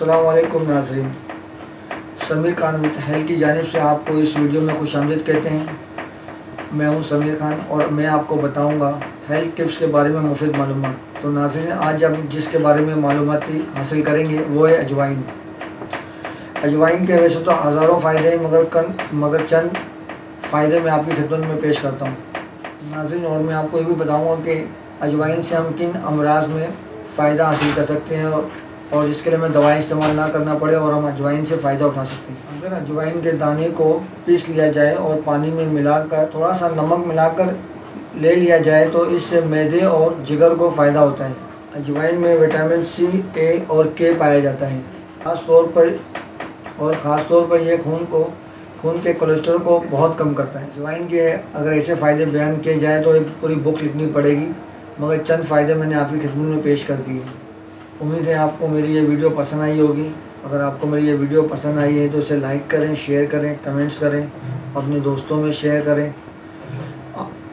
अस्सलाम वालेकुम नाज़रीन, समीर खान विद हेल्थ की जानिब से आपको इस वीडियो में खुशामदीद कहते हैं। मैं हूं समीर खान और मैं आपको बताऊंगा हेल्थ टिप्स के बारे में मुफीद मालूमात। तो नाज़रीन, आज हम जिसके बारे में मालूमात हासिल करेंगे वो है अजवाइन। अजवाइन के वैसे तो हज़ारों फ़ायदे हैं, मगर चंद फ़ायदे मैं आपकी खिदमत में पेश करता हूँ नाज़रीन। और मैं आपको ये भी बताऊँगा कि अजवाइन से हम किन अमराज में फ़ायदा हासिल कर सकते हैं और जिसके लिए हमें दवाई इस्तेमाल ना करना पड़े और हम अजवाइन से फ़ायदा उठा सकते हैं। अगर अजवाइन के दाने को पीस लिया जाए और पानी में मिलाकर थोड़ा सा नमक मिलाकर ले लिया जाए तो इससे मैदे और जिगर को फ़ायदा होता है। अजवाइन में विटामिन सी, ए और के पाया जाता है। ख़ास तौर पर यह खून के कोलेस्ट्रॉल को बहुत कम करता है। अजवाइन के अगर ऐसे फ़ायदे बयान किए जाए तो एक पूरी बुक लिखनी पड़ेगी, मगर चंद फ़ायदे मैंने आपकी खिदमत में पेश कर दिए। उम्मीद है आपको मेरी ये वीडियो पसंद आई होगी। अगर आपको मेरी ये वीडियो पसंद आई है तो इसे लाइक करें, शेयर करें, कमेंट्स करें, अपने दोस्तों में शेयर करें।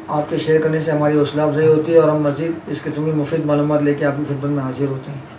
आपके शेयर करने से हमारी हौसला अफजाई होती है और हम मज़ीद इस किस्म की मुफीद मालूमात लेके आपकी खिदमत में हाजिर होते हैं।